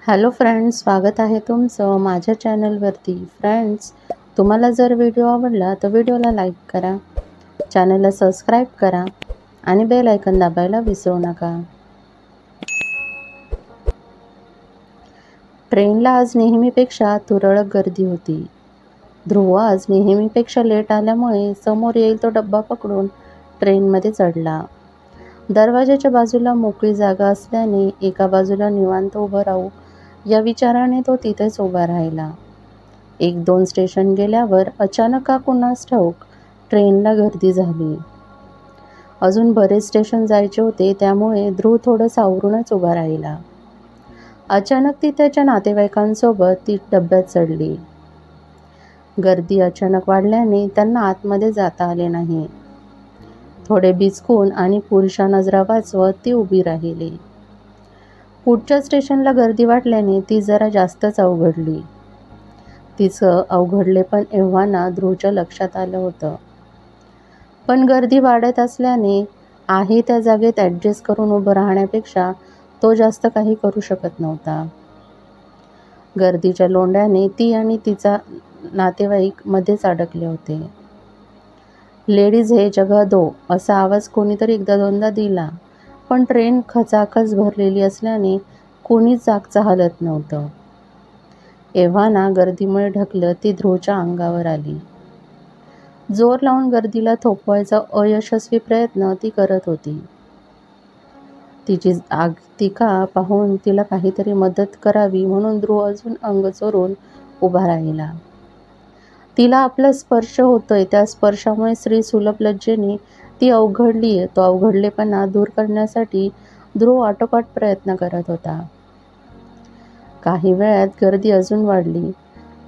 Hello friends, स्वागत आहे तुमचं माझ्या चॅनलवरती. फ्रेंड्स, तुम्हाला जर व्हिडिओ आवडला तर व्हिडिओला लाईक करा, चॅनलला सबस्क्राईब करा आणि बेल आयकॉन दाबायला विसरू नका. ट्रेनला आज नेहमीपेक्षा तुरळक गर्दी होती. ध्रुव आज नेहमीपेक्षा लेट आल्यामुळे समोर येईल तो डब्बा पकडून ट्रेनमध्ये चढला. दरवाजाच्या बाजूला मोकळी जागा असल्याने एका बाजूला निवांत उभं राहू या विचाराने तो तिथेच उभा राहिला. 1-2 स्टेशन गेल्यावर अचानक का कुणास ठाऊक ट्रेनला गर्दी झाली. अजून बरेच स्टेशन जायचे होते, त्यामुळे ध्रुव थोडं सावरूनच उभा राहिला. अचानक ती त्याच्या नातेवाईकांसोबत ती डब्यात चढली. गर्दी अचानक वाढल्याने त्यांना आतमध्ये जाता आले नाही. थोडे बिचकून आणि पुरुषा नजरा वाचवत ती उभी राहिली. पुढच्या स्टेशनला गर्दी वाटल्याने ती जरा जास्तच अवघडली. तिचं अवघडलेपण एव्हाना ध्रुवच्या लक्षात आलं होतं. पण गर्दी वाढत असल्याने आहे त्या जागेत ॲडजस्ट करून उभं राहण्यापेक्षा तो जास्त काही करू शकत नव्हता. गर्दीच्या लोंढ्याने ती आणि तिचा नातेवाईक मध्येच अडकले होते. लेडीज है जगह दो असा आवाज कोणीतरी एकदा दोनदा दिला, पण ट्रेन खचाखच भरलेली असल्याने कोणीच जागचं हलत नव्हतं. एव्हाना गर्दीमुळे ढकलत ती ध्रुवच्या अंगावर आली. जोर लावून गर्दीला थोपवायचा अयशस्वी प्रयत्न ती करत होती. तिची आगतिका पाहून तिला काहीतरी मदत करावी म्हणून ध्रुव अजून अंग चोरून उभा राहिला. तिला आपला स्पर्श होतोय, त्या स्पर्शामुळे स्त्रीसुलभ लज्जेने ती अवघडलीय. तो अवघडलेपणा दूर करण्यासाठी ध्रुव आटोकाट प्रयत्न करत होता. काही वेळात गर्दी अजून वाढली.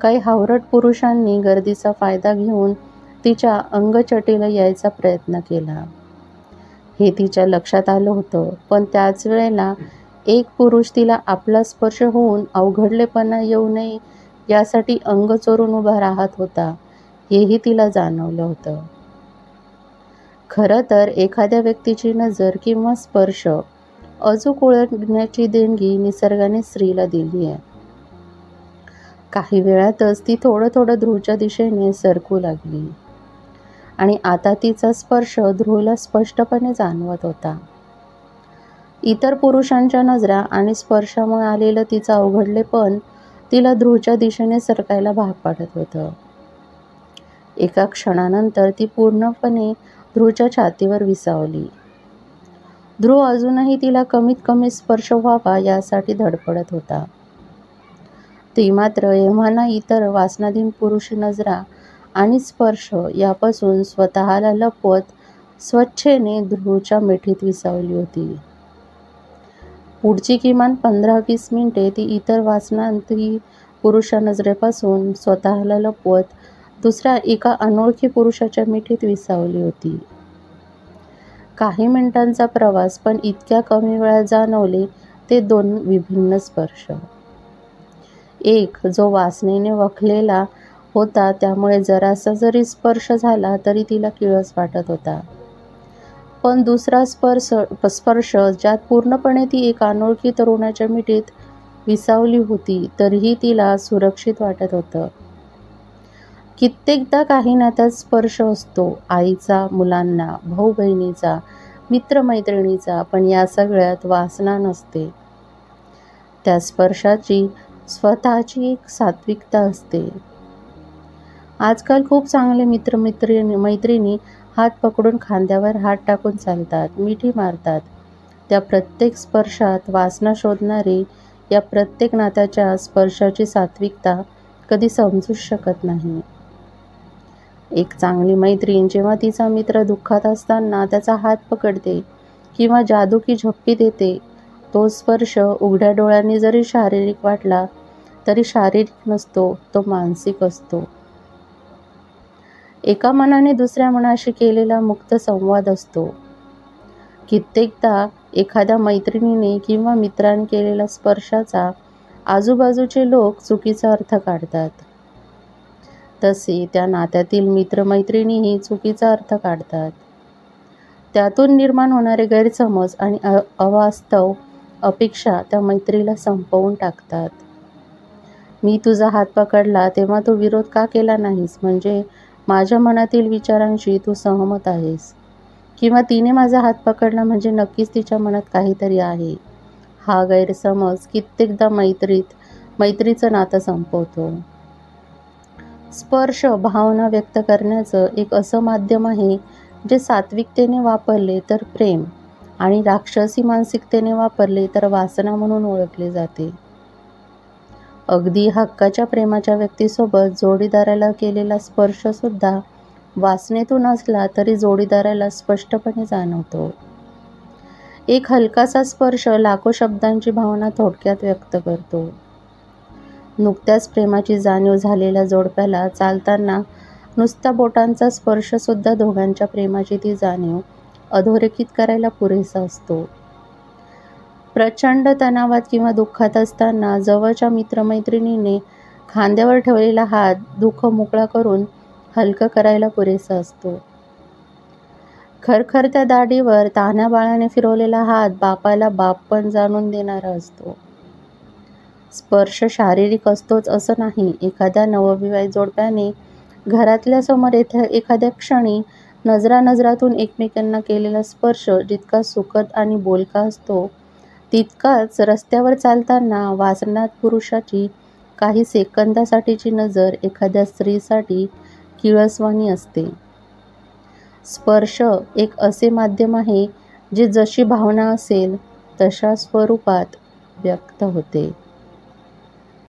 काही हावरट पुरुषांनी गर्दीचा फायदा घेऊन तिच्या अंगचटेला यायचा प्रयत्न केला. हे तिच्या लक्षात आलं होतं, पण त्याच वेळेला एक पुरुष तिला आपला स्पर्श होऊन अवघडलेपणा येऊ नये यासाठी अंग चोरून उभा राहत होता, हेही तिला जाणवलं होतं. खरं तर एखाद्या व्यक्तीची नजर किंवा स्पर्श अचूक ओळखण्याची देणगी निसर्गाने स्त्रीला दिली आहे. काही वेळातच ती थोडं थोडं ध्रुवच्या दिशेने सरकू लागली आणि आता तिचा स्पर्श ध्रुवला स्पष्टपणे जाणवत होता. इतर पुरुषांच्या नजरा आणि स्पर्शामुळे आलेलं तिचं अवघडलेपण तिला ध्रुवच्या दिशेने सरकायला भाग पाडत होतं. एका क्षणानंतर ती पूर्णपणे ध्रुवच्या छातीवर विसावली. ध्रुव अजूनही तिला कमीत कमी स्पर्श व्हावा यासाठी धडपडत होता. ती मात्र एव्हाना इतर वासनाधीन पुरुषी नजरा आणि स्पर्श यापासून स्वतःला लपवत स्वच्छेने ध्रुवच्या मिठीत विसावली होती. पुढची किमान 15-20 मिनिटे ती इतर वासनांती पुरुषा नजरेपासून स्वतःला लपवत दुसऱ्या एका अनोळखी पुरुषाच्या मिठीत विसावली होती. काही मिनिटांचा प्रवास, पण इतक्या कमी वेळात जाणवले ते 2 विभिन्न स्पर्श. एक जो वासनेने वखलेला होता, त्यामुळे जरासा जरी स्पर्श झाला तरी तिला किळस वाटत होता. पण दुसरा स्पर्श ज्यात पूर्णपणे ती एक अनोळखी तरुणाच्या मिठीत विसावली होती, तरीही तिला सुरक्षित वाटत होतं. कित्येकदा काही नात्यात स्पर्श असतो, आईचा, मुलांना, भाऊ बहिणीचा, मित्रमैत्रिणीचा, पण या सगळ्यात वासना नसते. त्या स्पर्शाची स्वतःची एक सात्विकता असते. आजकाल खूप चांगले मैत्रिणी हात पकडून खांद्यावर हात टाकून चालतात, मिठी मारतात. त्या प्रत्येक स्पर्शात वासना शोधणारे या प्रत्येक नात्याच्या स्पर्शाची सात्विकता कधी समजूच शकत नाही. एक चांगली मैत्रीण जेव्हा तिचा मित्र दुःखात असताना त्याचा हात पकडते किंवा जादू की झप्पी देते, तो स्पर्श उघड्या डोळ्यांनी जरी शारीरिक वाटला तरी शारीरिक नसतो, तो मानसिक असतो. एका मनाने दुसऱ्या मनाशी केलेला मुक्त संवाद असतो. कित्येकदा एखाद्या मैत्रिणीने किंवा मित्राने केलेल्या स्पर्शाचा आजूबाजूचे लोक चुकीचा अर्थ काढतात. तसे त्या नात्यातील मित्रमैत्रिणीही चुकीचा अर्थ काढतात. त्यातून निर्माण होणारे गैरसमज आणि अवास्तव अपेक्षा त्या मैत्रीला संपवून टाकतात. मी तुझा हात पकडला तेव्हा तू विरोध का केला नाहीस, म्हणजे माझ्या मनातील विचारांशी तू सहमत आहेस. किंवा तिने माझा हात पकडला म्हणजे नक्कीच तिच्या मनात काहीतरी आहे. हा गैरसमज कित्येकदा मैत्रीचं नातं संपवतो. स्पर्श भावना व्यक्त करण्याचं एक असं माध्यम आहे जे सात्विकतेने वापरले तर प्रेम आणि राक्षसी मानसिकतेने वापरले तर वासना म्हणून ओळखले जाते. अगदी हक्काच्या प्रेमाच्या व्यक्तीसोबत जोडीदाराला केलेला स्पर्श सुद्धा वासनेतून असला तरी जोडीदाराला स्पष्टपणे जाणवतो. एक हलकासा स्पर्श लाखो शब्दांची भावना थोडक्यात व्यक्त करतो. नुकत्याच प्रेमाची जाणीव झालेल्या जोडप्याला चालताना नुसत्या बोटांचा स्पर्श सुद्धा दोघांच्या प्रेमाची ती जाणीव अधोरेखित करायला पुरेसा असतो. प्रचंड तणावात किंवा दुःखात असताना जवळच्या मित्रमैत्रिणीने खांद्यावर ठेवलेला हात दुःख मोकळा करून हलकं करायला पुरेसा असतो. खरखरत्या दाढीवर तान्ह्या बाळाने फिरवलेला हात बापाला बापपण जाणून देणारा असतो. स्पर्श शारीरिक असतोच असं नाही. एखाद्या नवविवाहित जोडप्याने घरातल्या समोर एखाद्या क्षणी नजरातून एकमेकांना केलेला स्पर्श जितका सुखद आणि बोलका असतो, तितकाच रस्त्यावर चालताना वासनात पुरुषाची काही सेकंदासाठीची नजर एखाद्या स्त्रीसाठी किळसवाणी असते. स्पर्श एक असे माध्यम आहे जे जशी भावना असेल तशा स्वरूपात व्यक्त होते.